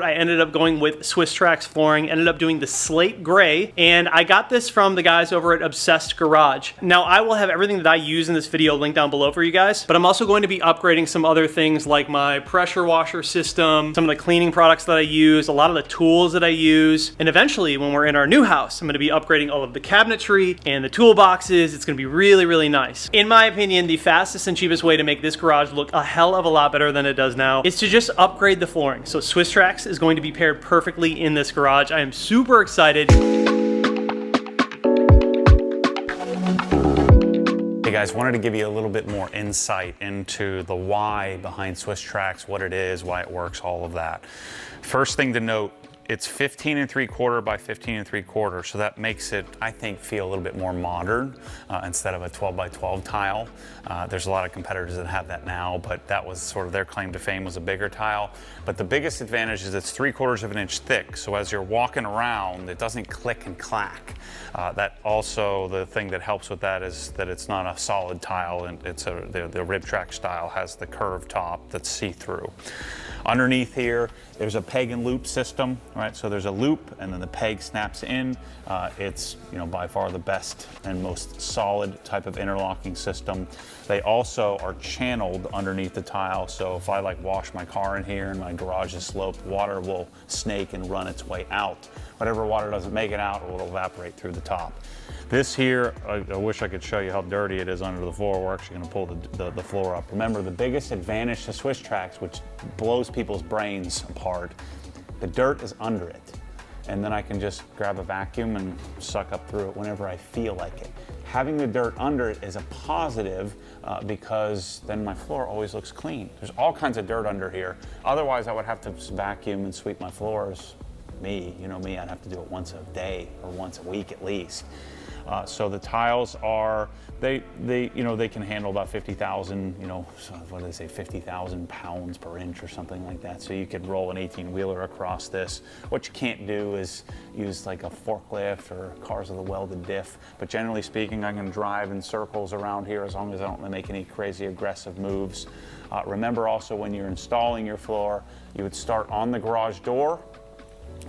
I ended up going with Swisstrax flooring, ended up doing the slate gray, and I got this from the guys over at Obsessed Garage. Now, I will have everything that I use in this video linked down below for you guys, but I'm also going to be upgrading some other things like my pressure washer system, some of the cleaning products that I use, a lot of the tools that I use, and eventually when we're in our new house, I'm going to be upgrading all of the cabinetry and the toolboxes. It's going to be really, really nice. In my opinion, the fastest and cheapest way to make this garage look a hell of a lot better than it does now is to just upgrade the flooring. So Swisstrax is going to be paired perfectly in this garage. I am super excited. Hey guys, wanted to give you a little bit more insight into the why behind Swisstrax, what it is, why it works, all of that. First thing to note, it's 15 3/4 by 15 3/4, so that makes it, I think, feel a little bit more modern instead of a 12 by 12 tile. There's a lot of competitors that have that now, but that was sort of their claim to fame, was a bigger tile. But the biggest advantage is it's 3/4 of an inch thick, so as you're walking around, it doesn't click and clack. That also, the thing that helps with that is that it's not a solid tile, and it's the rib track style has the curved top that's see-through. Underneath here, there's a peg and loop system, right? So there's a loop and then the peg snaps in. It's, you know, by far the best and most solid type of interlocking system. They also are channeled underneath the tile. So if I like wash my car in here and my garage is sloped, water will snake and run its way out. Whatever water doesn't make it out will evaporate through the top. This here, I wish I could show you how dirty it is under the floor. We're actually gonna pull the floor up. Remember, the biggest advantage to Swisstrax, which blows people's brains apart, the dirt is under it. And then I can just grab a vacuum and suck up through it whenever I feel like it. Having the dirt under it is a positive because then my floor always looks clean. There's all kinds of dirt under here. Otherwise, I would have to vacuum and sweep my floors. You know me, I'd have to do it once a day or once a week at least. So the tiles are, they can handle about 50,000, what do they say, 50,000 pounds per inch or something like that. So you could roll an 18-wheeler across this. What you can't do is use like a forklift or cars with a welded diff. But generally speaking, I can drive in circles around here as long as I don't make any crazy aggressive moves. Remember also, when you're installing your floor, you would start on the garage door,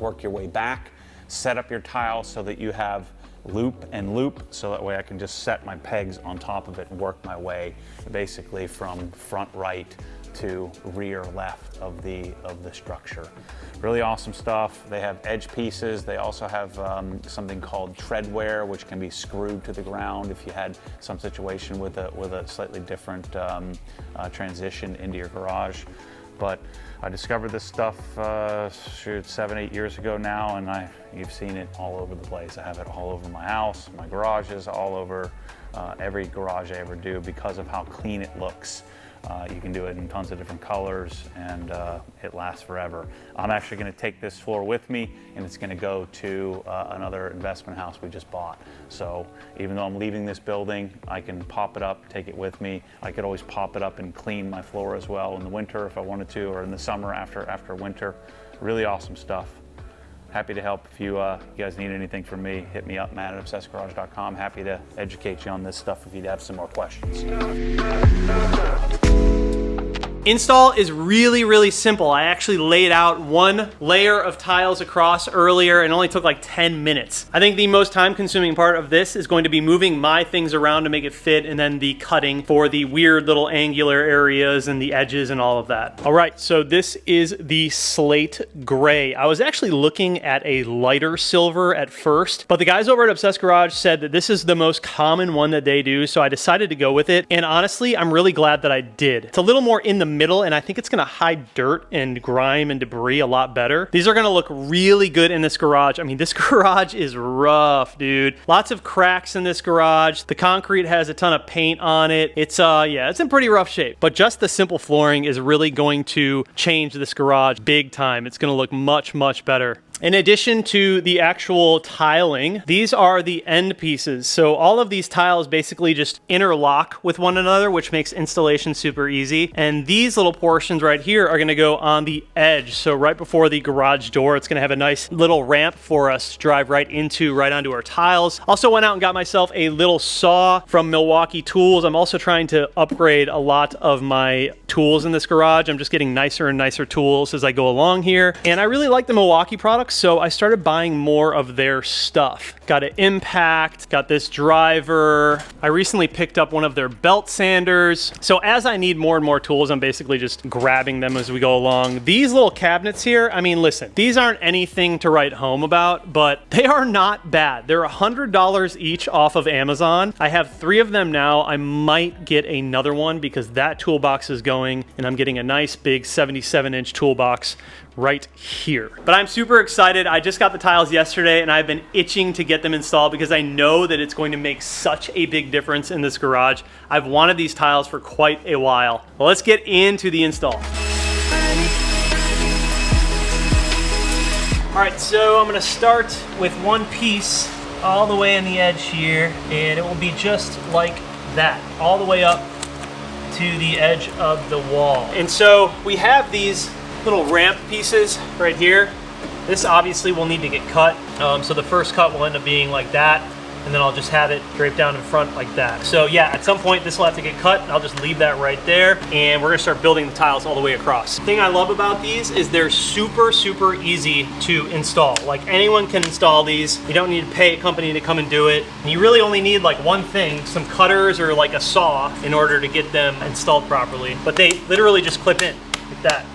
work your way back, set up your tile so that you have loop and loop, so that way I can just set my pegs on top of it and work my way basically from front right to rear left of the structure. Really awesome stuff. They have edge pieces. They also have something called treadwear, which can be screwed to the ground if you had some situation with a slightly different transition into your garage. But I discovered this stuff 7, 8 years ago now, and you've seen it all over the place. I have it all over my house, my garages, all over every garage I ever do because of how clean it looks. You can do it in tons of different colors, and it lasts forever. I'm actually going to take this floor with me, and it's going to go to another investment house we just bought. So even though I'm leaving this building, I can pop it up, take it with me. I could always pop it up and clean my floor as well in the winter if I wanted to, or in the summer after winter. Really awesome stuff. Happy to help. If you guys need anything from me, hit me up, matt@obsessedgarage.com. Happy to educate you on this stuff if you'd have some more questions. Install is really, really simple. I actually laid out one layer of tiles across earlier and only took like 10 minutes. I think the most time-consuming part of this is going to be moving my things around to make it fit, and then the cutting for the weird little angular areas and the edges and all of that. All right, so this is the slate gray. I was actually looking at a lighter silver at first, but the guys over at Obsessed Garage said that this is the most common one that they do, so I decided to go with it. And honestly, I'm really glad that I did. It's a little more in the middle, and I think it's gonna hide dirt and grime and debris a lot better. These are gonna look really good in this garage. I mean, this garage is rough, dude. Lots of cracks in this garage. The concrete has a ton of paint on it. It's yeah, it's in pretty rough shape, but just the simple flooring is really going to change this garage big time. It's gonna look much, much better. In addition to the actual tiling, these are the end pieces. So all of these tiles basically just interlock with one another, which makes installation super easy. And these little portions right here are gonna go on the edge. So right before the garage door, it's gonna have a nice little ramp for us to drive right onto our tiles. Also went out and got myself a little saw from Milwaukee Tools. I'm also trying to upgrade a lot of my tools in this garage. I'm just getting nicer and nicer tools as I go along here. And I really like the Milwaukee products, so I started buying more of their stuff. Got an Impact, got this driver. I recently picked up one of their belt sanders. So as I need more and more tools, I'm basically just grabbing them as we go along. These little cabinets here, I mean, listen, these aren't anything to write home about, but they are not bad. They're $100 each off of Amazon. I have 3 of them now. I might get another one because that toolbox is going, and I'm getting a nice big 77-inch toolbox right here. But I'm super excited. I just got the tiles yesterday and I've been itching to get them installed because I know that it's going to make such a big difference in this garage. I've wanted these tiles for quite a while. Well, let's get into the install. All right, so I'm gonna start with one piece all the way on the edge here, and it will be just like that, all the way up to the edge of the wall. And so we have these little ramp pieces right here. This obviously will need to get cut. So the first cut will end up being like that, and then I'll just have it draped down in front like that. So yeah, at some point this will have to get cut. I'll just leave that right there, and we're gonna start building the tiles all the way across. The thing I love about these is they're super, super easy to install. Like anyone can install these. You don't need to pay a company to come and do it. And you really only need like one thing, some cutters or like a saw in order to get them installed properly. But they literally just clip in like that.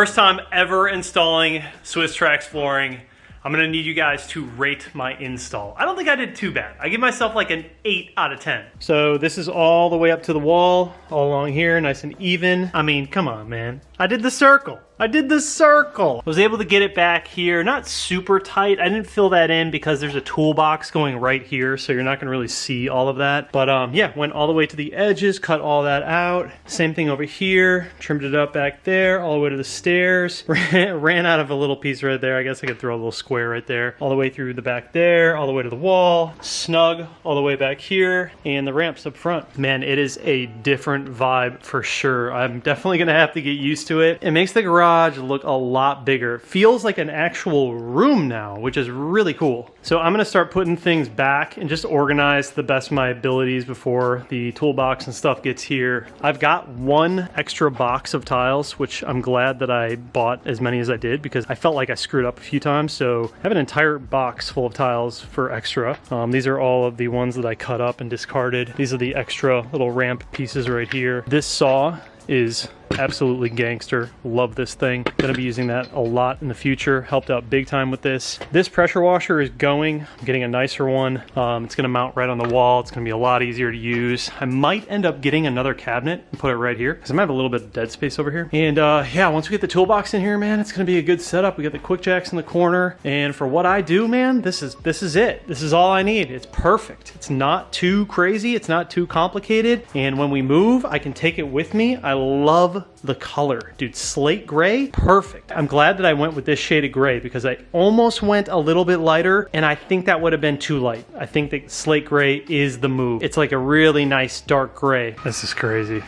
First time ever installing Swisstrax flooring. I'm gonna need you guys to rate my install. I don't think I did too bad. I give myself like an 8 out of 10. So this is all the way up to the wall, all along here, nice and even. I mean, come on, man. I did the circle. I did the circle. I was able to get it back here, not super tight. I didn't fill that in because there's a toolbox going right here, so you're not gonna really see all of that. But yeah, went all the way to the edges, cut all that out. Same thing over here, trimmed it up back there, all the way to the stairs. Ran out of a little piece right there. I guess I could throw a little square right there. All the way through the back there, all the way to the wall. Snug all the way back here, and the ramps up front. Man, it is a different vibe for sure. I'm definitely gonna have to get used to it. It makes the garage look a lot bigger. It feels like an actual room now, which is really cool. So I'm gonna start putting things back and just organize the best of my abilities before the toolbox and stuff gets here. I've got one extra box of tiles, which I'm glad that I bought as many as I did because I felt like I screwed up a few times. So I have an entire box full of tiles for extra. These are all of the ones that I cut up and discarded. These are the extra little ramp pieces right here. This saw is absolutely gangster. Love this thing. Gonna be using that a lot in the future. Helped out big time with this. This pressure washer is going. I'm getting a nicer one. It's gonna mount right on the wall. It's gonna be a lot easier to use. I might end up getting another cabinet and put it right here because I might have a little bit of dead space over here. And yeah, once we get the toolbox in here, man, it's gonna be a good setup. We got the quick jacks in the corner. And for what I do, man, this is it. This is all I need. It's perfect. It's not too crazy. It's not too complicated. And when we move, I can take it with me. I love the color, dude. Slate gray, perfect. I'm glad that I went with this shade of gray because I almost went a little bit lighter and I think that would have been too light. I think that slate gray is the move. It's like a really nice dark gray. This is crazy.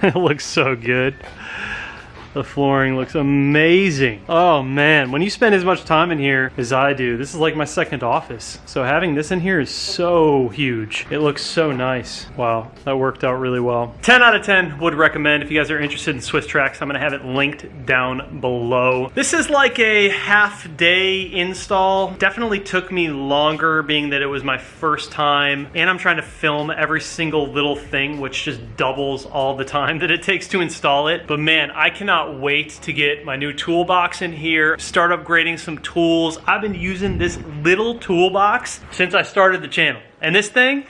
It looks so good. The flooring looks amazing. Oh man, when you spend as much time in here as I do, this is like my second office. So having this in here is so huge. It looks so nice. Wow, that worked out really well. 10 out of 10 would recommend if you guys are interested in Swisstrax. I'm gonna have it linked down below. This is like a half-day install. Definitely took me longer being that it was my first time and I'm trying to film every single little thing, which just doubles all the time that it takes to install it. But man, I cannot wait to get my new toolbox in here, start upgrading some tools. I've been using this little toolbox since I started the channel. And this thing,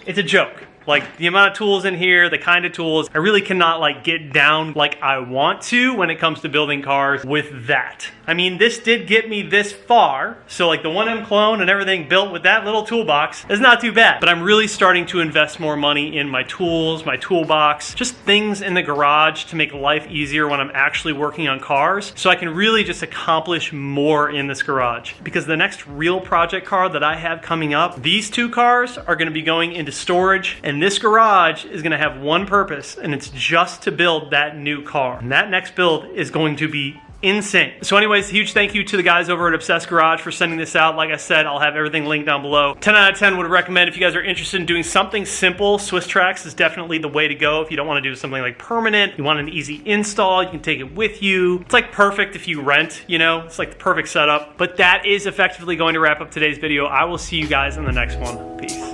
it's a joke. Like the amount of tools in here, the kind of tools, I really cannot like get down like I want to when it comes to building cars with that. I mean, this did get me this far. So like the 1M clone and everything built with that little toolbox is not too bad. But I'm really starting to invest more money in my tools, my toolbox, just things in the garage to make life easier when I'm actually working on cars. So I can really just accomplish more in this garage. Because the next real project car that I have coming up, these two cars are gonna be going into storage, and this garage is gonna have one purpose, and it's just to build that new car. And that next build is going to be insane. So anyways, huge thank you to the guys over at Obsessed Garage for sending this out. Like I said, I'll have everything linked down below. 10 out of 10 would recommend if you guys are interested in doing something simple. Swisstrax is definitely the way to go. If you don't want to do something like permanent, you want an easy install, you can take it with you. It's like perfect if you rent, you know, it's like the perfect setup. But that is effectively going to wrap up today's video. I will see you guys in the next one. Peace.